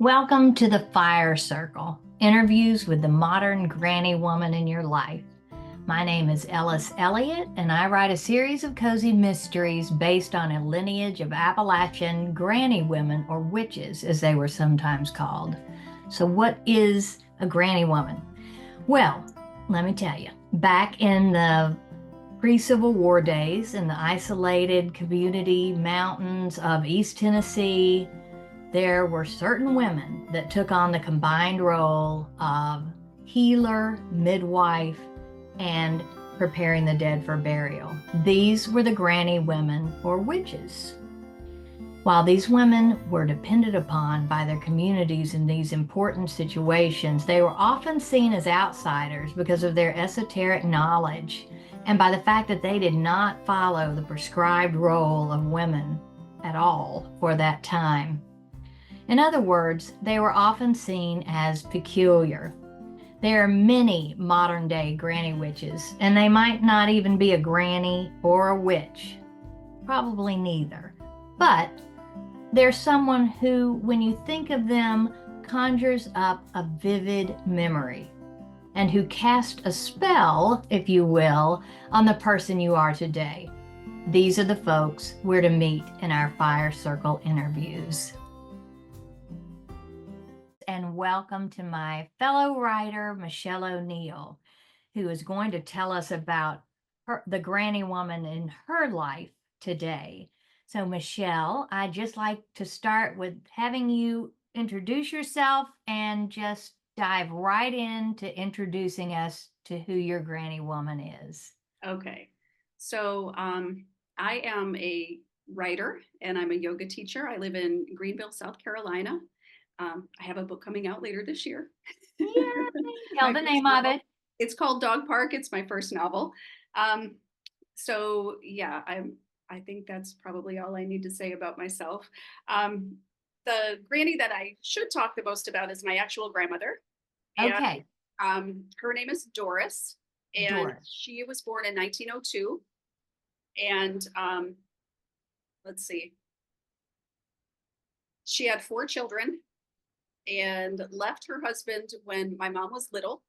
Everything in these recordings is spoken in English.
Welcome to the Fire Circle, interviews with the modern granny woman in your life. My name is Ellis Elliott, and I write a series of cozy mysteries based on a lineage of Appalachian granny women, or witches, as they were sometimes called. So, what is a granny woman? Well, let me tell you, back in the pre-Civil War days in the isolated community mountains of East Tennessee, there were certain women that took on the combined role of healer, midwife, and preparing the dead for burial. These were the granny women or witches. While these women were depended upon by their communities in these important situations, they were often seen as outsiders because of their esoteric knowledge and by the fact that they did not follow the prescribed role of women at all for that time. In other words, they were often seen as peculiar. There are many modern-day granny witches, and they might not even be a granny or a witch. Probably neither. But there's someone who, when you think of them, conjures up a vivid memory, and who cast a spell, if you will, on the person you are today. These are the folks we're to meet in our Fire Circle interviews. And welcome to my fellow writer, Michelle O'Neill, who is going to tell us about the granny woman in her life today. So, Michelle, I'd just like to start with having you introduce yourself and just dive right into introducing us to who your granny woman is. Okay. So I am a writer and I'm a yoga teacher. I live in Greenville, South Carolina. I have a book coming out later this year. Yay! Tell My the first name of novel. it. It's called Dog Park. It's my first novel. Um, so yeah, I think that's probably all I need to say about myself. Um, the granny that I should talk the most about is my actual grandmother. And Okay, her name is Doris, and Doris. she was born in 1902. And let's see, she had four children and left her husband when my mom was little,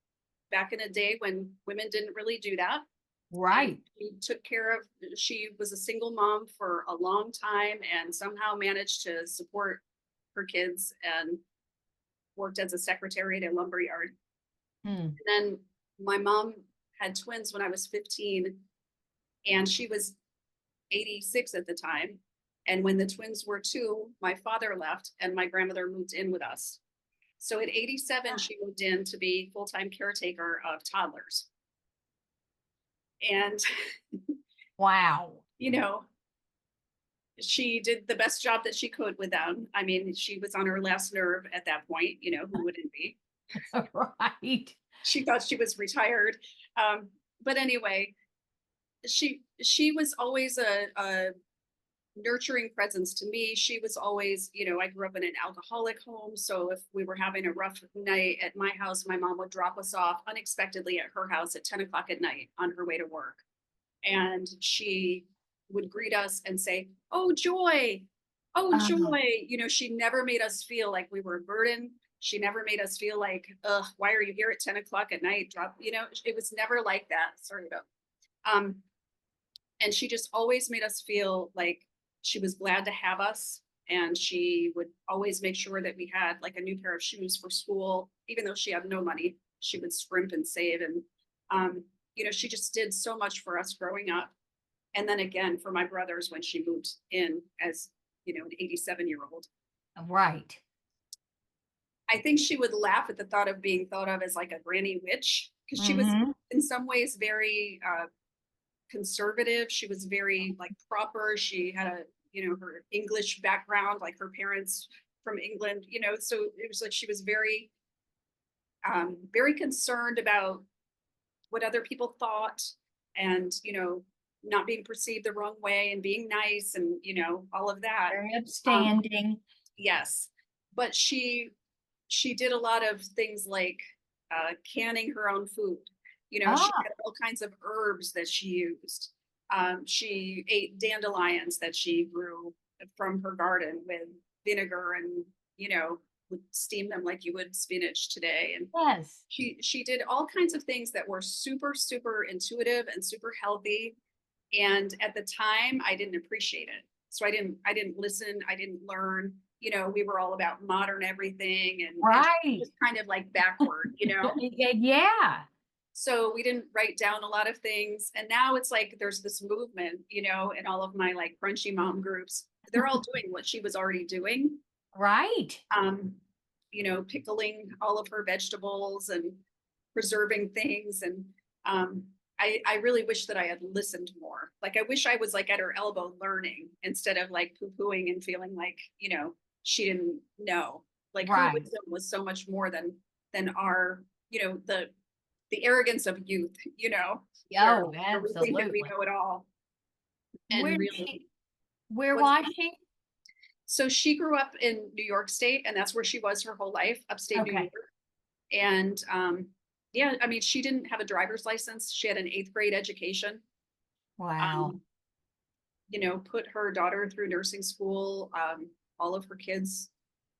back in a day when women didn't really do that. And Right. she took care of, she was a single mom for a long time and somehow managed to support her kids and worked as a secretary at a lumber yard. Hmm. And then my mom had twins when I was 15, and she was 86 at the time. And when the twins were two, my father left and my grandmother moved in with us. So at 87, she moved in to be full-time caretaker of toddlers. And, Wow. you know, she did the best job that she could with them. I mean, she was on her last nerve at that point, who wouldn't be? Right. She thought she was retired. But anyway, she was always a nurturing presence to me. She was always, I grew up in an alcoholic home. So if we were having a rough night at my house, my mom would drop us off unexpectedly at her house at 10 o'clock at night on her way to work. And she would greet us and say, "Oh, joy. Oh, Um, joy." She never made us feel like we were a burden. She never made us feel like, ugh, why are you here at 10 o'clock at night? It was never like that. Sorry about. Um, and she just always made us feel like she was glad to have us, and she would always make sure that we had like a new pair of shoes for school. Even though she had no money, she would scrimp and save. And she just did so much for us growing up, and then again for my brothers when she moved in as an 87-year-old. right. I think she would laugh at the thought of being thought of as like a granny witch, because she was Mm-hmm. in some ways very conservative. She was very like proper. She had her English background, like her parents from England, so it was like she was very very concerned about what other people thought, and not being perceived the wrong way and being nice, and all of that. Very um upstanding. yes, but she did a lot of things like canning her own food. She Ah, had all kinds of herbs that she used. She ate dandelions that she grew from her garden with vinegar and, would steam them like you would spinach today. And Yes. she did all kinds of things that were super, super intuitive and super healthy. And at the time, I didn't appreciate it. So I didn't listen, I didn't learn. You know, we were all about modern everything, and Right. just kind of like backward, you know. Yeah. So we didn't write down a lot of things. And now it's like there's this movement, you know, in all of my like crunchy mom groups. They're all doing what she was already doing. Right. Um, you know, pickling all of her vegetables and preserving things. And I really wish that I had listened more. Like I wish I was like at her elbow learning instead of like poo-pooing and feeling like, you know, she didn't know. Like her Right. wisdom was so much more than our, you know, the arrogance of youth, you know, Oh, where we think that we absolutely. know it all. Where And did really, she, where what's was she? so she grew up in New York State, and that's where she was her whole life, upstate New Okay. York. And yeah, I mean, she didn't have a driver's license. She had an eighth grade education. Wow. Um, you know, put her daughter through nursing school. All of her kids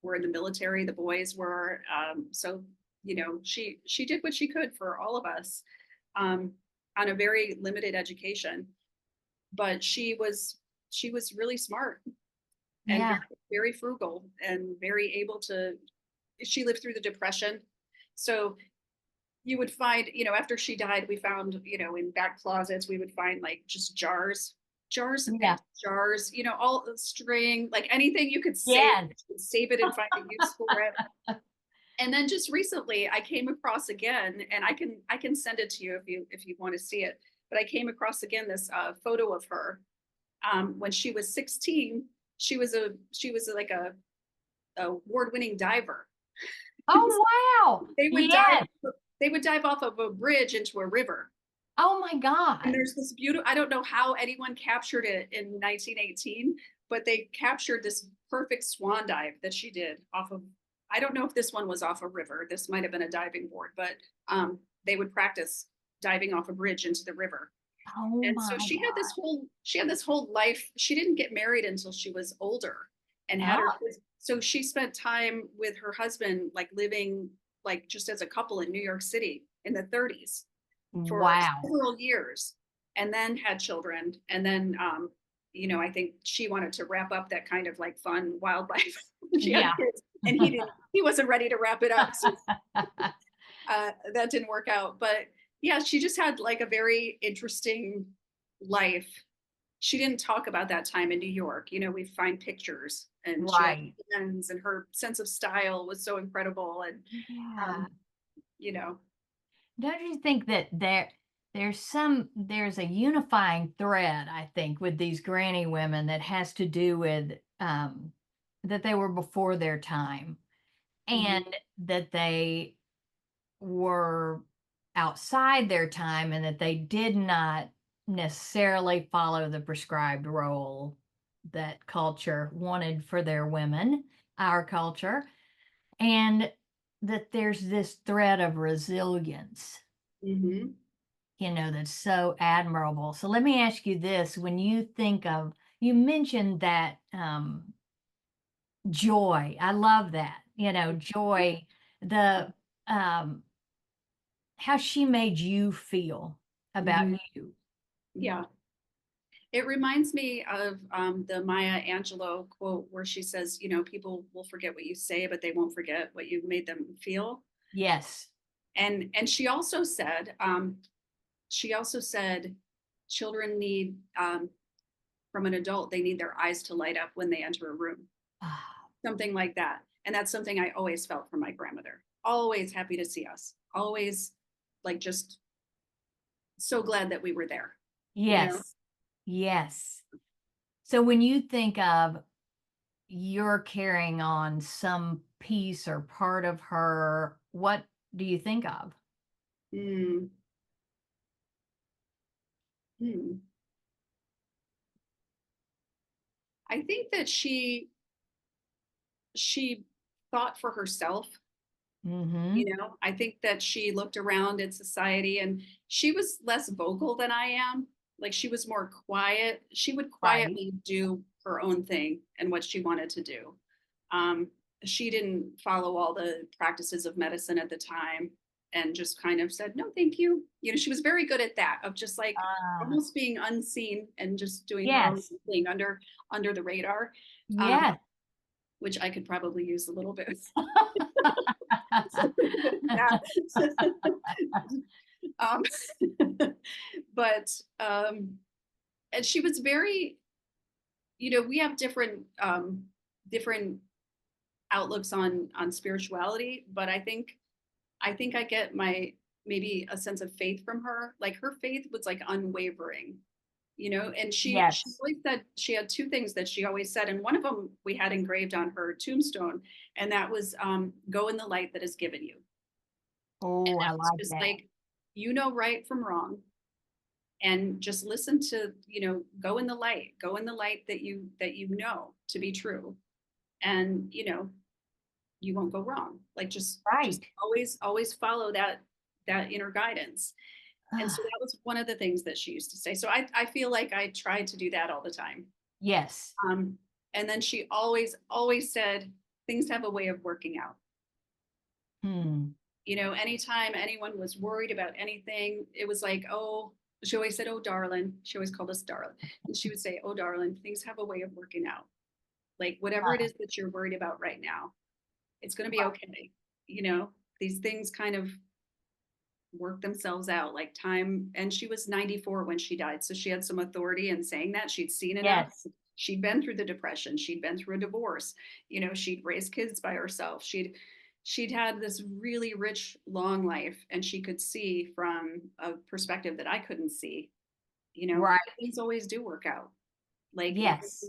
were in the military. The boys were. So, you know, she did what she could for all of us, um, on a very limited education. But she was really smart and Yeah. very frugal and very able to. She lived through the Depression, so you would find, you know, after she died, we found, you know, in back closets, we would find like just jars and Yeah. jars, you know, all the string, like anything you could Yes. save it and find a use for it. And then just recently I came across again, and I can send it to you if you want to see it. But I came across again this photo of her when she was 16. She was like a award-winning diver. Oh, wow. they would dive Yes. they would dive off of a bridge into a river. Oh my And God. there's this beautiful, I don't know how anyone captured it in 1918, but they captured this perfect swan dive that she did off of, I don't know if this one was off a river. This might have been a diving board, but they would practice diving off a bridge into the river. Oh And so my she had this whole life. She didn't get married until she was older and had her God. kids. So she spent time with her husband, like living like just as a couple in New York City in the 30s Oh, for wow. several years, and then had children. And then you know, I think she wanted to wrap up that kind of like fun wildlife. She had Yeah. kids, and he wasn't ready to wrap it up. So that didn't work out. But yeah, she just had like a very interesting life. She didn't talk about that time in New York. You know, we find pictures, and she had Right. friends, and her sense of style was so incredible. And Yeah. um, you know, Don't you think that there's a unifying thread, I think, with these granny women that has to do with that they were before their time mhm, and that they were outside their time and that they did not necessarily follow the prescribed role that culture wanted for their women, our culture, and that there's this thread of resilience, mhm, that's so admirable. So let me ask you this. When you think of, you mentioned that joy, I love that, joy, the, um, how she made you feel about mhm. you. Yeah. It reminds me of the Maya Angelou quote where she says, you know, people will forget what you say, but they won't forget what you've made them feel. Yes. And she also said, children need from an adult, they need their eyes to light up when they enter a room, Ah, something like that. And that's something I always felt from my grandmother. Always happy to see us. Always like just so glad that we were there, you know. yes. Yes. So when you think of you're carrying on some piece or part of her, what do you think of? Mm, hmm. I think that she thought for herself. Mm-hmm. You know, I think that she looked around in society, and she was less vocal than I am. Like she was more quiet. She would Right. quietly do her own thing and what she wanted to do. Um, she didn't follow all the practices of medicine at the time and just kind of said, no, thank you. You know, she was very good at that, of just like Ah, almost being unseen and just doing her own yes, thing under the radar, um, yes. which I could probably use a little bit. That. um, but and she was very, you know, we have different outlooks on spirituality, but I think I get my maybe a sense of faith from her. Like her faith was like unwavering, you know, and she Yes. always said she had two things that she always said, and one of them we had engraved on her tombstone, and that was go in the light that is given you. And Oh, I that was like just that. like, you know, right from wrong, and just listen to, you know, go in the light that you know to be true, and you know, you won't go wrong. Like just Right. always follow that inner guidance. And so Ah, that was one of the things that she used to say. So I feel like I tried to do that all the time. yes. um and then she always said things have a way of working out. Hmm. You know, anytime anyone was worried about anything, it was like, oh, she always said, oh darling. She always called us darling, and she would say, oh darling, things have a way of working out. Like whatever it Ah, is that you're worried about right now, it's going to be okay. You know, these things kind of work themselves out, like time. And she was 94 when she died, so she had some authority in saying that. She'd seen enough. yes. She'd been through the depression, she'd been through a divorce, you know, she'd raised kids by herself, she'd had this really rich long life, and she could see from a perspective that I couldn't see, you know, Right. things always do work out. Like Yes.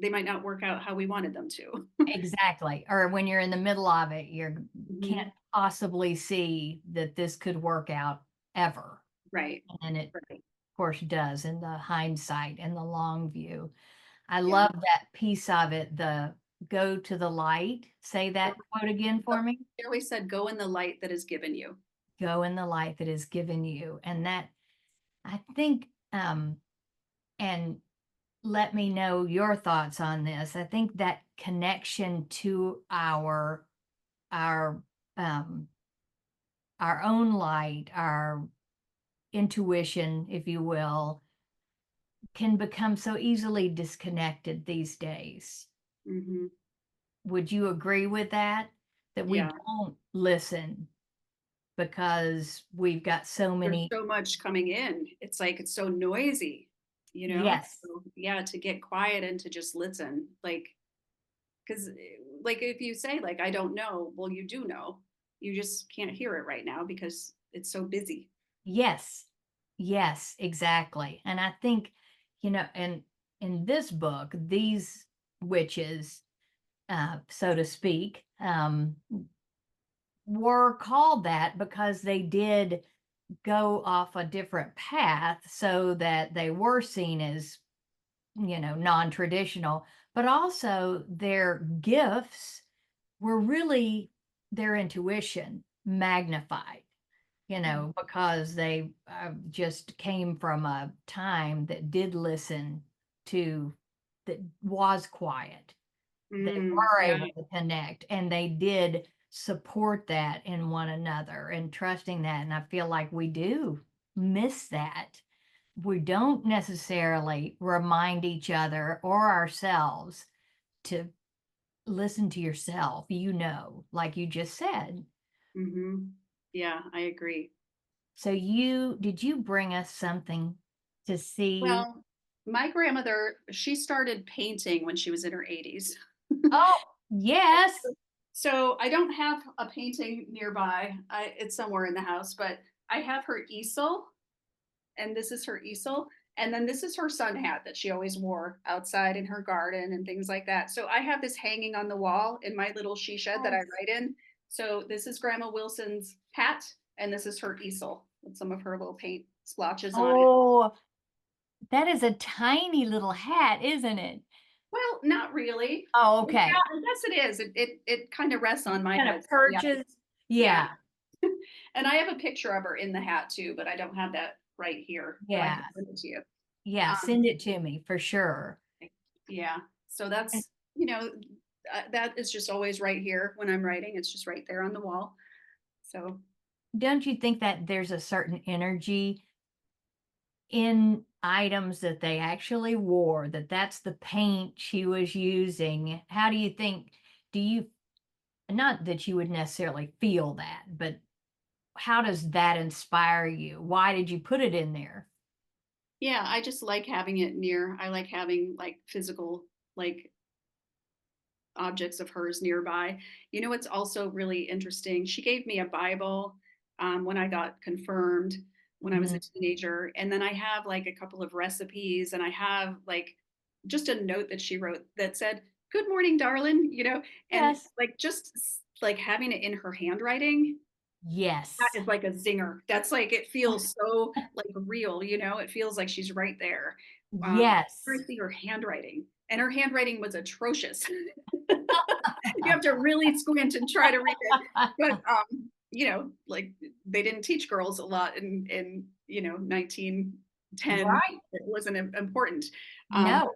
they might not work out how we wanted them to. Exactly. Or when you're in the middle of it, you Mhm. can't possibly see that this could work out ever. Right. And it, Right. of course, does in the hindsight and the long view. I Yeah. love that piece of it, the go to the light. Say that quote again for me. She always said, go in the light that is given you. Go in the light that is given you. And that, I think, and let me know your thoughts on this. I think that connection to our um our own light, our intuition, if you will, can become so easily disconnected these days. Hmm. Would you agree with that? That we Yeah. don't listen because we've got so There's many. so much coming in. It's like it's so noisy, you know? Yes, So, yeah, to get quiet and to just listen. Like, because like if you say like I don't know, well, you do know. You just can't hear it right now because it's so busy. yes, yes, exactly. And I think, and in this book, these witches, so to speak, were called that because they did go off a different path so that they were seen as, non-traditional, but also their gifts were really their intuition magnified, because they just came from a time that did listen to, that was quiet. They were Yeah. able to connect and they did support that in one another and trusting that. And I feel like we do miss that. We don't necessarily remind each other or ourselves to listen to yourself, like you just said. Hmm. Yeah, I agree. So did you bring us something to see? Well, my grandmother, she started painting when she was in her 80s. Oh, yes. So I don't have a painting nearby. It's somewhere in the house, but I have her easel, and this is her easel. And then this is her sun hat that she always wore outside in her garden and things like that. So I have this hanging on the wall in my little she shed that I Yes. write in. So this is Grandma Wilson's hat, and this is her easel with some of her little paint splotches on it. Oh, that is a tiny little hat, isn't it? Well, not really. Oh, Well, yeah, okay. I guess it is. It kind of rests on my Kind head. of So yeah, perches. yeah. Yeah, And I have a picture of her in the hat too, but I don't have that right here, but I yeah, can send it to you. yeah. Um, Send it to me for sure. yeah. So And that's. you know, that is just always right here when I'm writing. It's just right there on the wall. So Don't you think that there's a certain energy in items that they actually wore, that that's the paint she was using? How do you think, do you, not that you would necessarily feel that, but how does that inspire you? Why did you put it in there? yeah, I just like having it near. I like having like physical, like objects of hers nearby. You know, it's also really interesting. She gave me a Bible when I got confirmed when I was Mhm. a teenager. And then I have like a couple of recipes, and I have like just a note that she wrote that said, "Good morning, darling," and Yes. like just like having it in her handwriting. That Yes. is like a zinger. That's like, it feels so like real, it feels like she's right there. Yes. I see her handwriting, and her handwriting was atrocious. You have to really squint and try to read it. But like they didn't teach girls a lot in 1910. Right. It wasn't important. Um, No,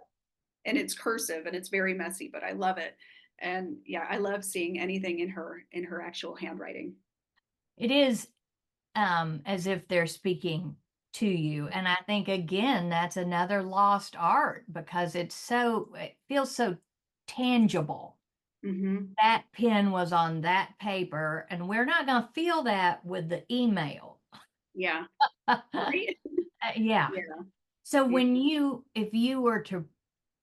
and it's cursive and it's very messy, but I love it. And yeah, I love seeing anything in her actual handwriting. it is as if they're speaking to you. And I think, again, that's another lost art because it feels so tangible. Hmm. That pen was on that paper, and we're not going to feel that with the email. Yeah. Right. Yeah. Yeah. So Yeah. if you were to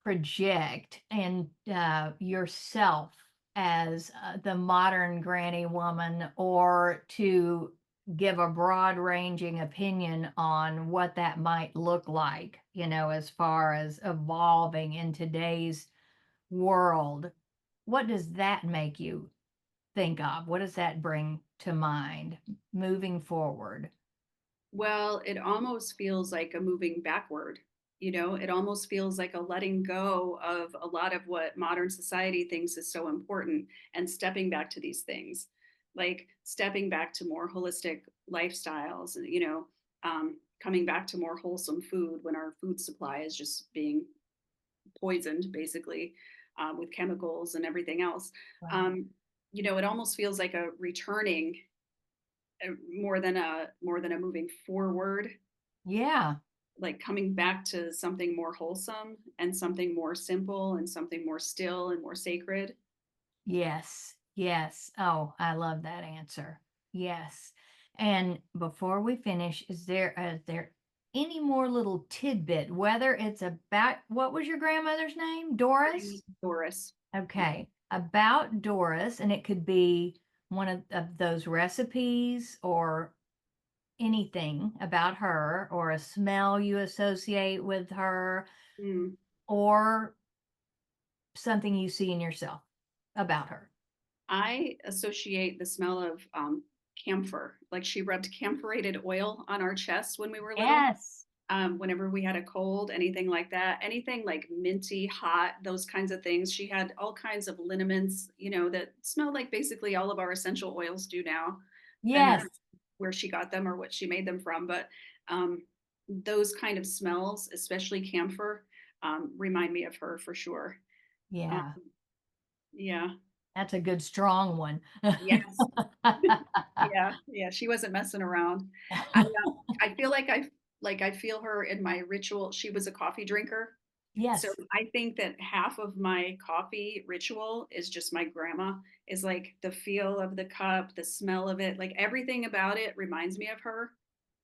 project and yourself as the modern granny woman, or to give a broad ranging opinion on what that might look like, as far as evolving in today's world, what does that make you think of? What does that bring to mind moving forward? Well, it almost feels like a moving backward. It almost feels like a letting go of a lot of what modern society thinks is so important, and stepping back to these things, like stepping back to more holistic lifestyles, and, coming back to more wholesome food when our food supply is just being poisoned, basically, with chemicals and everything else. Right. Um, it almost feels like a returning, more than a moving forward, Yeah. like coming back to something more wholesome and something more simple and something more still and more sacred. Yes, yes. Oh, I love that answer. Yes. And before we finish, is there any more little tidbit, whether it's about, what was your grandmother's name? Doris? Doris. Okay. About Doris, and it could be one of those recipes or anything about her, or a smell you associate with her, Mm. or something you see in yourself about her. I associate the smell of camphor. Like she rubbed camphorated oil on our chests when we were little. Yes. Whenever we had a cold, anything like that, anything like minty, hot, those kinds of things. She had all kinds of liniments, that smell like basically all of our essential oils do now. And I don't Yes. know where she got them or what she made them from, but um, those kind of smells, especially camphor, remind me of her for sure. Um, Yeah. yeah. That's a good strong one. Yes. Yeah. Yeah. She wasn't messing around. I feel like I feel her in my ritual. She was a coffee drinker. So Yes. I think that half of my coffee ritual is just my grandma, is like the feel of the cup, the smell of it, like everything about it reminds me of her.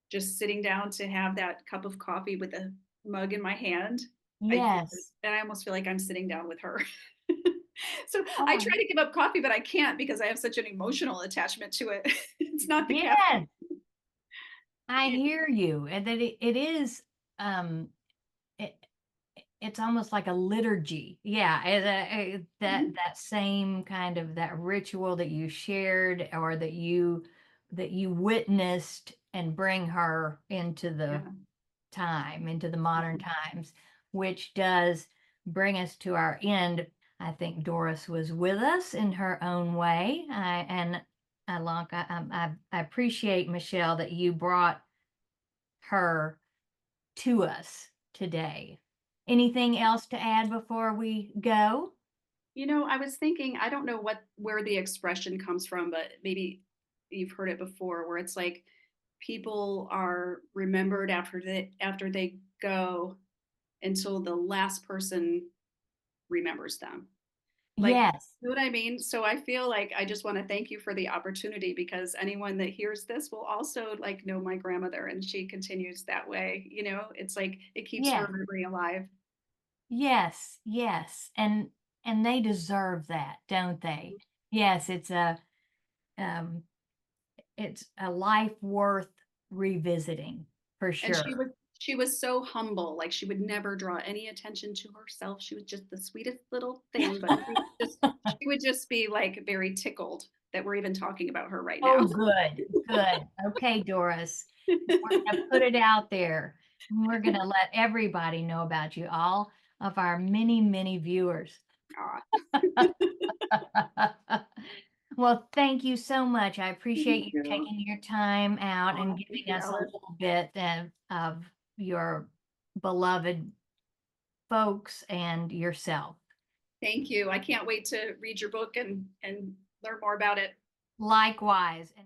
Just sitting down to have that cup of coffee with a mug in my hand. Yes. And I almost feel like I'm sitting down with her. So I Oh, try to give up coffee, but I can't because I have such an emotional attachment to it. It's not the caffeine. yes. I Yeah. hear you. And that it is um it, it's almost like a liturgy. Yeah, Mhm. that same kind of that ritual that you shared, or that you witnessed, and bring her into the Yeah. into the modern times, which does bring us to our end. I think Doris was with us in her own way. I appreciate, Michelle, that you brought her to us today. Anything else to add before we go? I was thinking, I don't know where the expression comes from, but maybe you've heard it before, where it's like people are remembered after they go until the last person remembers them. Like, Yes, you know what I mean? So I feel like I just want to thank you for the opportunity, because anyone that hears this will also like know my grandmother, and she continues that way. It's like it keeps her yes, memory alive. yes, yes. And they deserve that, don't they? Yes, um it's a life worth revisiting for And she sure. was she was so humble. Like, she would never draw any attention to herself. She was just the sweetest little thing, but she would just be like very tickled that we're even talking about her right Oh, now. good, good. Okay, Doris, we're gonna put it out there. We're gonna let everybody know about you, all of our many, many viewers. Aw, Well, thank you so much. I thank appreciate you you. taking your time out Aw, and thank giving you, us a Alice. little bit of your beloved folks and yourself. Thank you. I can't wait to read your book and learn more about it. Likewise. And